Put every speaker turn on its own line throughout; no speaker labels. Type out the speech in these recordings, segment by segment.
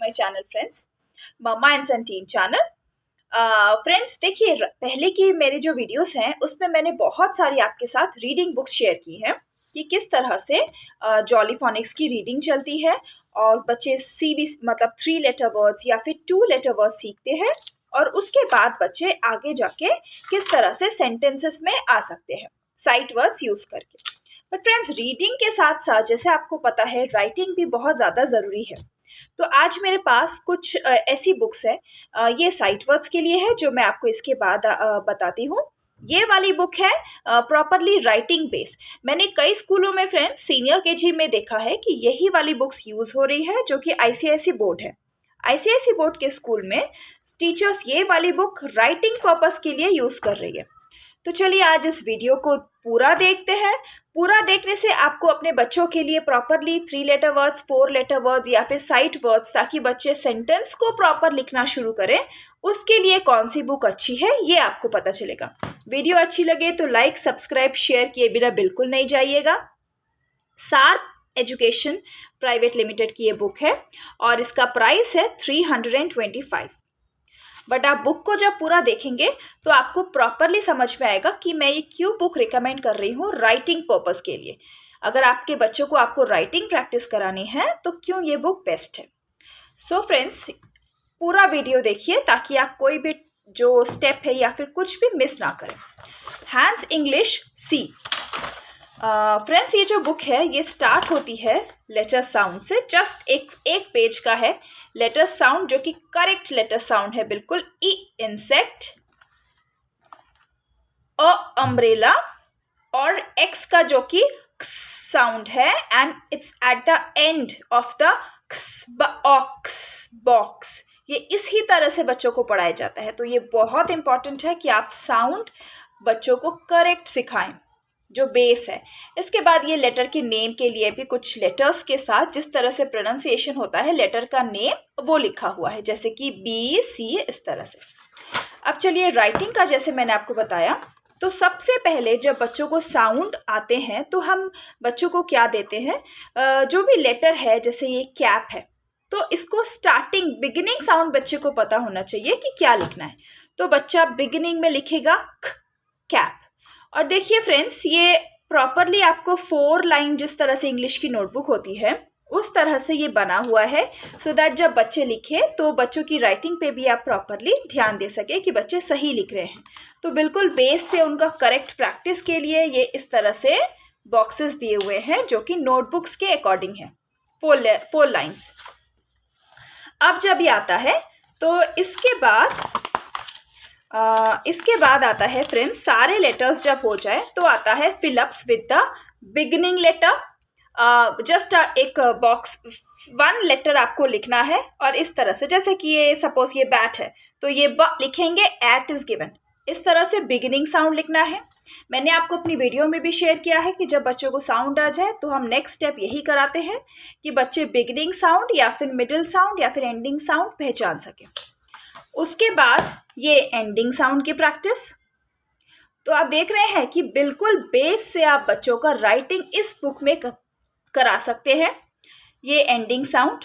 My channel friends, mamma and son teen channel. Friends देखिए, पहले की मेरे जो वीडियोस हैं उसमें मैंने बहुत सारी आपके साथ रीडिंग बुक्स शेयर की हैं कि किस तरह से जॉली फोनिक्स की रीडिंग चलती है और बच्चे सीबी मतलब 3 लेटर वर्ड्स या फिर 2 लेटर वर्ड्स सीखते हैं और उसके बाद बच्चे आगे जाके किस तरह से सेंटेंसेस में आ सकते हैं साइट वर्ड्स यूज करके। बट फ्रेंड्स, रीडिंग के साथ साथ जैसे आपको पता है राइटिंग भी बहुत ज़्यादा ज़रूरी है। तो आज मेरे पास कुछ ऐसी बुक्स है, ये साइट वर्ड्स के लिए है जो मैं आपको इसके बाद बताती हूँ। ये वाली बुक है प्रॉपरली राइटिंग बेस। मैंने कई स्कूलों में फ्रेंड्स सीनियर केजी में देखा है कि यही वाली बुक्स यूज हो रही है, जो कि आईसीआईसी बोर्ड है। आईसीआईसी बोर्ड के स्कूल में टीचर्स ये वाली बुक राइटिंग पर्पस के लिए यूज कर रही है। तो चलिए आज इस वीडियो को पूरा देखते हैं। पूरा देखने से आपको अपने बच्चों के लिए properly 3 letter words, 4 letter words या फिर साइट वर्ड्स, ताकि बच्चे सेंटेंस को प्रॉपर लिखना शुरू करें, उसके लिए कौन सी बुक अच्छी है ये आपको पता चलेगा। वीडियो अच्छी लगे तो लाइक, सब्सक्राइब, शेयर किए बिना बिल्कुल नहीं जाइएगा। शार्प एजुकेशन प्राइवेट लिमिटेड की ये बुक है और इसका प्राइस है 325। बट आप बुक को जब पूरा देखेंगे तो आपको प्रॉपरली समझ में आएगा कि मैं ये क्यों बुक रिकमेंड कर रही हूँ राइटिंग पर्पस के लिए। अगर आपके बच्चों को आपको राइटिंग प्रैक्टिस करानी है तो क्यों ये बुक बेस्ट है। सो फ्रेंड्स, पूरा वीडियो देखिए ताकि आप कोई भी जो स्टेप है या फिर कुछ भी मिस ना करें। हैंड्स इंग्लिश सी। फ्रेंड्स, ये जो बुक है ये स्टार्ट होती है लेटर साउंड से। जस्ट एक पेज का है लेटर साउंड, जो कि करेक्ट लेटर साउंड है बिल्कुल। ई इंसेक्ट, अ अम्ब्रेला और एक्स का जो कि साउंड है and it's at the end of the box. ये इसी तरह से बच्चों को पढ़ाया जाता है। तो ये बहुत इंपॉर्टेंट है कि आप साउंड बच्चों को करेक्ट सिखाएं, जो बेस है। इसके बाद ये लेटर के नेम के लिए भी कुछ लेटर्स के साथ जिस तरह से प्रोनाउंसिएशन होता है लेटर का नेम वो लिखा हुआ है, जैसे कि बी सी, इस तरह से। अब चलिए राइटिंग का, जैसे मैंने आपको बताया, तो सबसे पहले जब बच्चों को साउंड आते हैं तो हम बच्चों को क्या देते हैं, जो भी लेटर है, जैसे ये कैप है तो इसको स्टार्टिंग बिगिनिंग साउंड बच्चे को पता होना चाहिए कि क्या लिखना है। तो बच्चा बिगिनिंग में लिखेगा कैप। और देखिए फ्रेंड्स, ये प्रॉपरली आपको 4 लाइन जिस तरह से इंग्लिश की नोटबुक होती है उस तरह से ये बना हुआ है, सो दैट जब बच्चे लिखे तो बच्चों की राइटिंग पे भी आप प्रॉपरली ध्यान दे सके कि बच्चे सही लिख रहे हैं। तो बिल्कुल बेस से उनका करेक्ट प्रैक्टिस के लिए ये इस तरह से बॉक्सेस दिए हुए हैं, जो कि नोटबुक्स के अकॉर्डिंग है। 4 लाइन्स। अब जब ये आता है तो इसके बाद आता है फ्रेंड्स, सारे लेटर्स जब हो जाए तो आता है fill ups with the beginning letter. Just एक बॉक्स 1 लेटर आपको लिखना है और इस तरह से, जैसे कि ये सपोज ये बैट है तो ये ब लिखेंगे, एट इज गिवन। इस तरह से बिगिनिंग साउंड लिखना है। मैंने आपको अपनी वीडियो में भी शेयर किया है कि जब बच्चों को साउंड आ जाए तो हम नेक्स्ट स्टेप यही कराते हैं कि बच्चे बिगिनिंग साउंड या फिर मिडिल साउंड या फिर एंडिंग साउंड पहचान सके। उसके बाद ये एंडिंग साउंड की प्रैक्टिस। तो आप देख रहे हैं कि बिल्कुल बेस से आप बच्चों का राइटिंग इस बुक में करा सकते हैं। ये एंडिंग साउंड,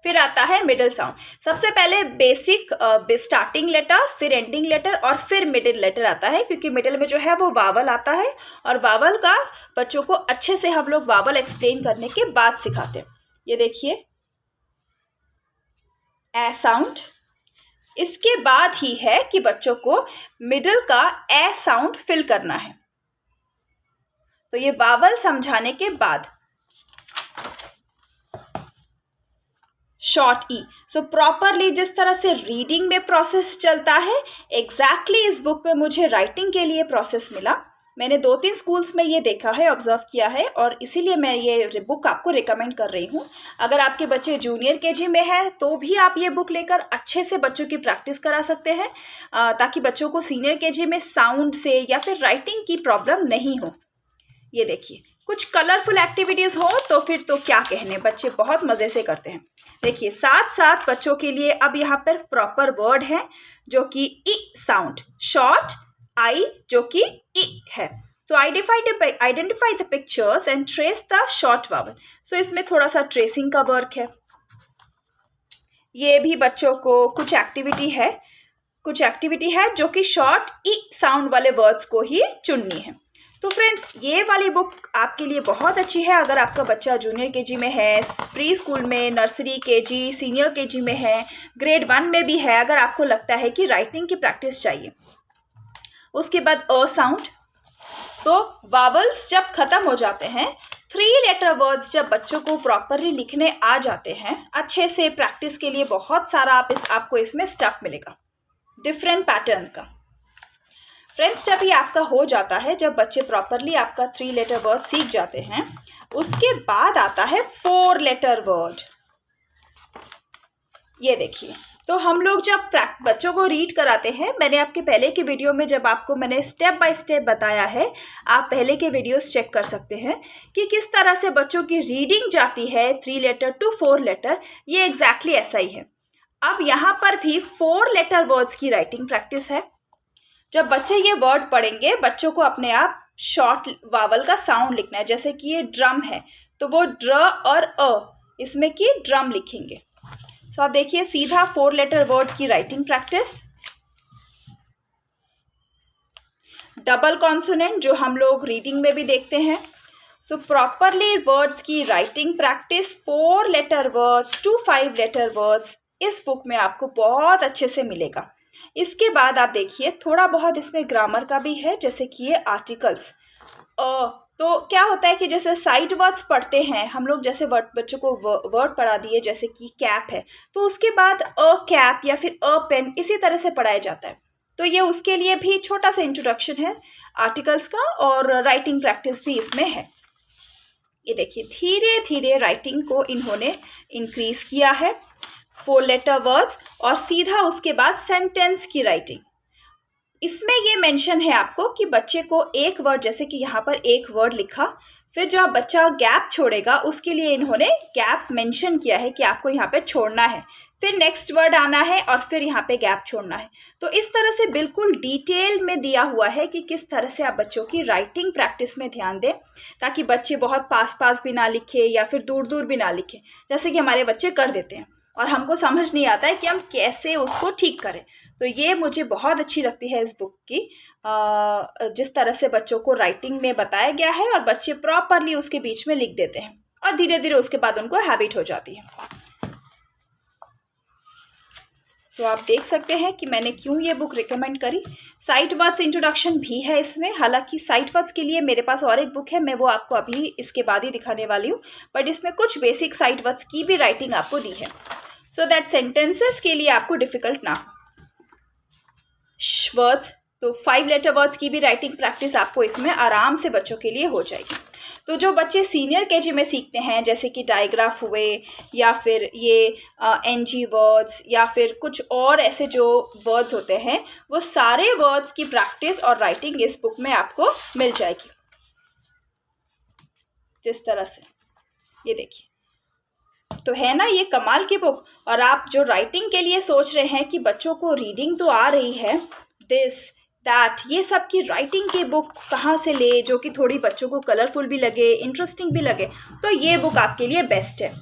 फिर आता है मिडिल साउंड। सबसे पहले बेसिक स्टार्टिंग लेटर, फिर एंडिंग लेटर और फिर मिडिल लेटर आता है, क्योंकि मिडिल में जो है वो वावल आता है और वावल का बच्चों को अच्छे से हम लोग वावल एक्सप्लेन करने के बाद सिखाते हैं। ये देखिए ए साउंड। इसके बाद ही है कि बच्चों को मिडिल का ए साउंड फिल करना है। तो ये वावल समझाने के बाद शॉर्ट ई। सो प्रॉपरली जिस तरह से रीडिंग में प्रोसेस चलता है, एग्जैक्टली इस बुक में मुझे राइटिंग के लिए प्रोसेस मिला। मैंने 2-3 स्कूल्स में ये देखा है, ऑब्जर्व किया है, और इसीलिए मैं ये बुक आपको रिकमेंड कर रही हूँ। अगर आपके बच्चे जूनियर केजी में हैं तो भी आप ये बुक लेकर अच्छे से बच्चों की प्रैक्टिस करा सकते हैं, ताकि बच्चों को सीनियर केजी में साउंड से या फिर राइटिंग की प्रॉब्लम नहीं हो। ये देखिए, कुछ कलरफुल एक्टिविटीज़ हो तो फिर तो क्या कहने, बच्चे बहुत मज़े से करते हैं। देखिए, साथ साथ बच्चों के लिए अब यहाँ पर प्रॉपर वर्ड है, जो कि ई साउंड, शॉर्ट आई जो कि ई है। तो identify the pictures and trace the short vowel. So इसमें थोड़ा सा ट्रेसिंग का वर्क है। ये भी बच्चों को कुछ एक्टिविटी है जो कि शॉर्ट ई साउंड वाले वर्ड्स को ही चुननी है। तो फ्रेंड्स, ये वाली बुक आपके लिए बहुत अच्छी है अगर आपका बच्चा जूनियर केजी में है, प्री स्कूल में, नर्सरी केजी, सीनियर केजी में है, ग्रेड 1 में भी है। अगर आपको लगता है कि राइटिंग की प्रैक्टिस चाहिए। उसके बाद अ साउंड, तो वावल्स जब खत्म हो जाते हैं, 3 लेटर वर्ड्स जब बच्चों को प्रॉपरली लिखने आ जाते हैं अच्छे से, प्रैक्टिस के लिए बहुत सारा आपको इसमें स्टफ मिलेगा डिफरेंट पैटर्न का। फ्रेंड्स, जब ये आपका हो जाता है, जब बच्चे प्रॉपरली आपका 3 लेटर वर्ड सीख जाते हैं, उसके बाद आता है 4 लेटर वर्ड। ये देखिए, तो हम लोग जब बच्चों को रीड कराते हैं, मैंने आपके पहले के वीडियो में जब आपको मैंने स्टेप बाय स्टेप बताया है, आप पहले के वीडियोस चेक कर सकते हैं कि किस तरह से बच्चों की रीडिंग जाती है 3 लेटर टू 4 लेटर। ये एग्जैक्टली ऐसा ही है। अब यहाँ पर भी 4 लेटर वर्ड्स की राइटिंग प्रैक्टिस है। जब बच्चे ये वर्ड पढ़ेंगे, बच्चों को अपने आप शॉर्ट वावल का साउंड लिखना है। जैसे कि ये ड्रम है, तो वो ड्र और अ इसमें की ड्रम लिखेंगे। तो आप देखिए, सीधा 4 लेटर वर्ड की राइटिंग प्रैक्टिस। डबल कॉन्सोनेंट जो हम लोग रीडिंग में भी देखते हैं। सो प्रॉपरली वर्ड्स की writing practice, 4 letter words to 5 letter words इस बुक में आपको बहुत अच्छे से मिलेगा। इसके बाद आप देखिए, थोड़ा बहुत इसमें ग्रामर का भी है। जैसे कि ये आर्टिकल्स, तो क्या होता है कि जैसे साइड वर्ड्स पढ़ते हैं हम लोग, जैसे बच्चों को वर्ड पढ़ा दिए, जैसे कि कैप है, तो उसके बाद अ कैप या फिर अ पेन, इसी तरह से पढ़ाया जाता है। तो ये उसके लिए भी छोटा सा इंट्रोडक्शन है आर्टिकल्स का, और राइटिंग प्रैक्टिस भी इसमें है। ये देखिए, धीरे धीरे राइटिंग को इन्होंने इंक्रीज किया है, 4 लेटर वर्ड्स, और सीधा उसके बाद सेंटेंस की राइटिंग। इसमें ये मेंशन है आपको कि बच्चे को एक वर्ड, जैसे कि यहाँ पर एक वर्ड लिखा, फिर जब बच्चा गैप छोड़ेगा उसके लिए इन्होंने गैप मेंशन किया है कि आपको यहाँ पे छोड़ना है, फिर नेक्स्ट वर्ड आना है और फिर यहाँ पे गैप छोड़ना है। तो इस तरह से बिल्कुल डिटेल में दिया हुआ है कि किस तरह से आप बच्चों की राइटिंग प्रैक्टिस में ध्यान दें, ताकि बच्चे बहुत पास भी ना लिखे या फिर दूर भी ना लिखे, जैसे कि हमारे बच्चे कर देते हैं और हमको समझ नहीं आता है कि हम कैसे उसको ठीक करें। तो ये मुझे बहुत अच्छी लगती है इस बुक की, जिस तरह से बच्चों को राइटिंग में बताया गया है और बच्चे प्रॉपरली उसके बीच में लिख देते हैं और धीरे धीरे उसके बाद उनको हैबिट हो जाती है। तो आप देख सकते हैं कि मैंने क्यों ये बुक रिकमेंड करी। साइट वर्ड्स इंट्रोडक्शन भी है इसमें, हालांकि साइट वर्ड्स के लिए मेरे पास और एक बुक है, मैं वो आपको अभी इसके बाद ही दिखाने वाली हूँ, बट इसमें कुछ बेसिक साइट वर्ड्स की भी राइटिंग आपको दी है, सो दैट सेंटेंसेस के लिए आपको डिफिकल्ट ना हो। वर्ड्स, तो 5 लेटर वर्ड्स की भी राइटिंग प्रैक्टिस आपको इसमें आराम से बच्चों के लिए हो जाएगी। तो जो बच्चे सीनियर केजी में सीखते हैं, जैसे कि डायग्राफ हुए या फिर ये एनजी वर्ड्स या फिर कुछ और ऐसे जो वर्ड्स होते हैं, वो सारे वर्ड्स की प्रैक्टिस और राइटिंग इस बुक में आपको मिल जाएगी। जिस तरह से ये देखिए, तो है ना ये कमाल की बुक। और आप जो राइटिंग के लिए सोच रहे हैं कि बच्चों को रीडिंग तो आ रही है, दिस दैट, ये सब की राइटिंग की बुक कहाँ से ले जो कि थोड़ी बच्चों को कलरफुल भी लगे, इंटरेस्टिंग भी लगे, तो ये बुक आपके लिए बेस्ट है।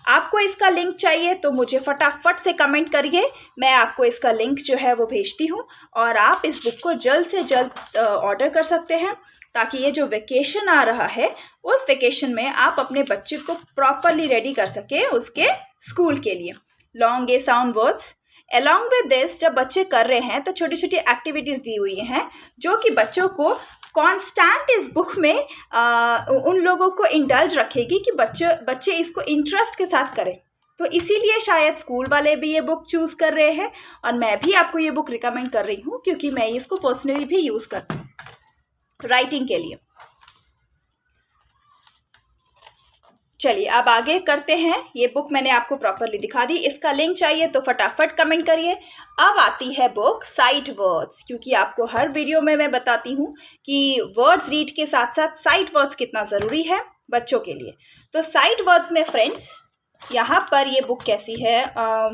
आपको इसका लिंक चाहिए तो मुझे फटाफट से कमेंट करिए, मैं आपको इसका लिंक जो है वो भेजती हूँ, और आप इस बुक को जल्द से जल्द ऑर्डर कर सकते हैं, ताकि ये जो वेकेशन आ रहा है उस वेकेशन में आप अपने बच्चे को प्रॉपरली रेडी कर सके उसके स्कूल के लिए। Long A sound words along with this, जब बच्चे कर रहे हैं तो छोटी छोटी एक्टिविटीज़ दी हुई हैं जो कि बच्चों को कांस्टेंट इस बुक में उन लोगों को इंडल्ज रखेगी कि बच्चे इसको इंटरेस्ट के साथ करें। तो इसीलिए शायद स्कूल वाले भी ये बुक चूज़ कर रहे हैं, और मैं भी आपको ये बुक रिकमेंड कर रही हूँ क्योंकि मैं इसको पर्सनली भी यूज़ करती हूँ राइटिंग के लिए। चलिए अब आगे करते हैं। ये बुक मैंने आपको प्रॉपरली दिखा दी, इसका लिंक चाहिए तो फटाफट कमेंट करिए। अब आती है बुक साइट वर्ड्स, क्योंकि आपको हर वीडियो में मैं बताती हूँ कि वर्ड्स रीड के साथ साथ साइट वर्ड्स कितना ज़रूरी है बच्चों के लिए। तो साइट वर्ड्स में फ्रेंड्स, यहाँ पर ये बुक कैसी है,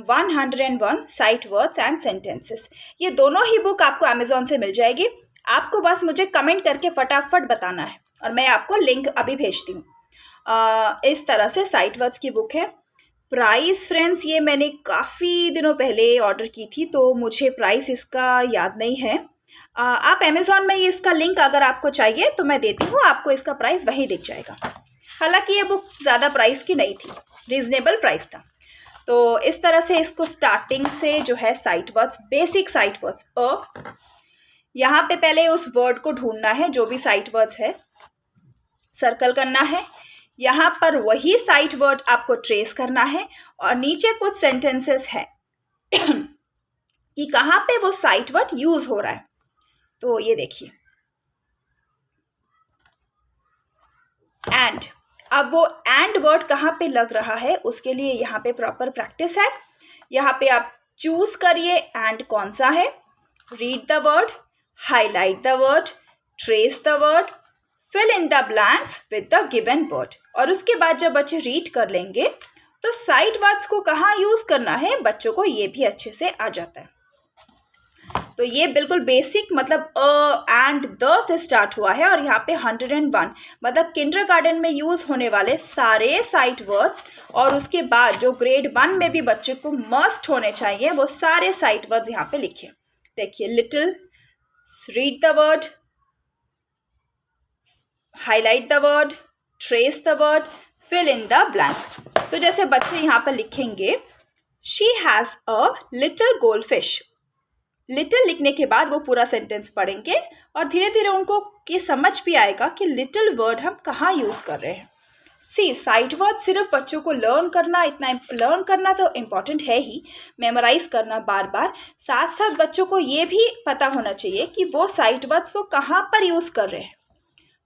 101 साइट वर्ड्स एंड सेंटेंसेस, ये दोनों ही बुक आपको अमेजोन से मिल जाएगी। आपको बस मुझे कमेंट करके फटाफट बताना है और मैं आपको लिंक अभी भेजती हूँ। इस तरह से साइट वर्ड्स की बुक है। प्राइस फ्रेंड्स, ये मैंने काफ़ी दिनों पहले ऑर्डर की थी तो मुझे प्राइस इसका याद नहीं है। आप अमेज़ॉन में इसका लिंक अगर आपको चाहिए तो मैं देती हूँ, आपको इसका प्राइस वहीं दिख जाएगा। हालांकि ये बुक ज़्यादा प्राइस की नहीं थी, रीज़नेबल प्राइस था। तो इस तरह से इसको स्टार्टिंग से जो है sight words, basic sight words, यहाँ पे पहले उस वर्ड को ढूंढना है जो भी साइट वर्ड्स है, सर्कल करना है। यहाँ पर वही साइट वर्ड आपको ट्रेस करना है और नीचे कुछ सेंटेंसेस है कि कहाँ पे वो साइट वर्ड यूज हो रहा है। तो ये देखिए, एंड। अब वो एंड वर्ड कहाँ पे लग रहा है उसके लिए यहाँ पे प्रॉपर प्रैक्टिस है। यहाँ पे आप चूज करिए एंड कौन सा है, read the word, highlight the word, trace the word, fill in the blanks with the given word. और उसके बाद जब बच्चे रीड कर लेंगे तो साइट वर्ड्स को कहाँ यूज करना है बच्चों को ये भी अच्छे से आ जाता है। तो ये बिल्कुल बेसिक, मतलब एंड द से स्टार्ट हुआ है और यहाँ पे 101 मतलब किंडरगार्टन में यूज होने वाले सारे साइट वर्ड्स, और उसके बाद जो ग्रेड 1 में भी बच्चे को मस्ट होने चाहिए वो सारे साइट वर्ड्स यहाँ पे लिखे। देखिए, little, read the word, highlight the word, trace the word, fill in the blanks. तो जैसे बच्चे यहाँ पर लिखेंगे she has a little goldfish. Little लिखने के बाद वो पूरा सेंटेंस पढ़ेंगे और धीरे धीरे उनको ये समझ भी आएगा कि लिटिल वर्ड हम कहाँ यूज कर रहे हैं। सी, साइट वर्ड सिर्फ बच्चों को लर्न करना तो इम्पॉर्टेंट है ही, मेमोराइज करना बार बार, साथ साथ बच्चों को ये भी पता होना चाहिए कि वो साइट वर्ड्स वो कहाँ पर यूज कर रहे हैं।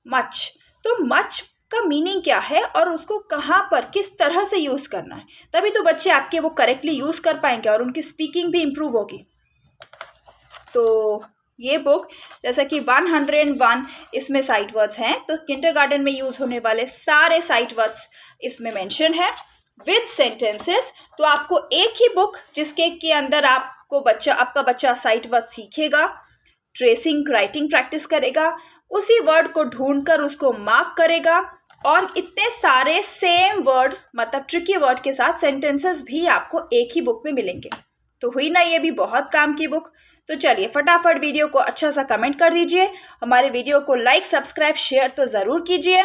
मच, तो मच का मीनिंग क्या है और उसको कहाँ पर किस तरह से यूज करना है, तभी तो बच्चे आपके वो करेक्टली यूज कर पाएंगे और उनकी स्पीकिंग भी इम्प्रूव होगी। तो ये बुक जैसा कि 101 इसमें साइट वर्ड्स हैं, तो किंडरगार्टन में यूज होने वाले सारे साइट वर्ड्स इसमें मेंशन है विद सेंटेंसेस। तो आपको एक ही बुक जिसके के अंदर आपका बच्चा साइट वर्ड सीखेगा, ट्रेसिंग, राइटिंग प्रैक्टिस करेगा, उसी वर्ड को ढूंढकर उसको मार्क करेगा और इतने सारे सेम वर्ड, मतलब ट्रिकी वर्ड के साथ सेंटेंसेस भी आपको एक ही बुक में मिलेंगे। तो हुई ना ये भी बहुत काम की बुक। तो चलिए फटाफट वीडियो को अच्छा सा कमेंट कर दीजिए, हमारे वीडियो को लाइक, सब्सक्राइब, शेयर तो ज़रूर कीजिए।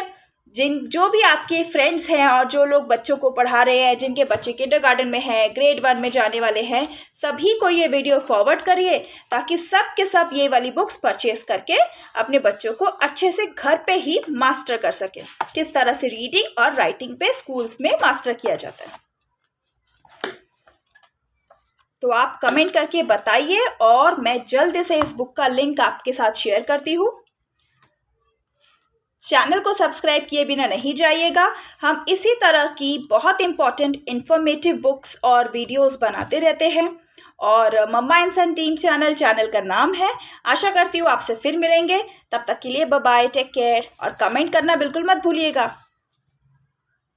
जो भी आपके फ्रेंड्स हैं और जो लोग बच्चों को पढ़ा रहे हैं, जिनके बच्चे किंडरगार्टन में हैं, ग्रेड 1 में जाने वाले हैं, सभी को ये वीडियो फॉरवर्ड करिए ताकि सब के सब ये वाली बुक्स परचेस करके अपने बच्चों को अच्छे से घर पे ही मास्टर कर सकें। किस तरह से रीडिंग और राइटिंग पे स्कूल्स में मास्टर किया जाता है। तो आप कमेंट करके बताइए और मैं जल्द से इस बुक का लिंक आपके साथ शेयर करती हूँ। चैनल को सब्सक्राइब किए बिना नहीं जाइएगा, हम इसी तरह की बहुत इंपॉर्टेंट इंफॉर्मेटिव बुक्स और वीडियोस बनाते रहते हैं। और मम्मा एंड सन टीम चैनल का नाम है। आशा करती हूँ आपसे फिर मिलेंगे, तब तक के लिए बाय बाय, टेक केयर और कमेंट करना बिल्कुल मत भूलिएगा।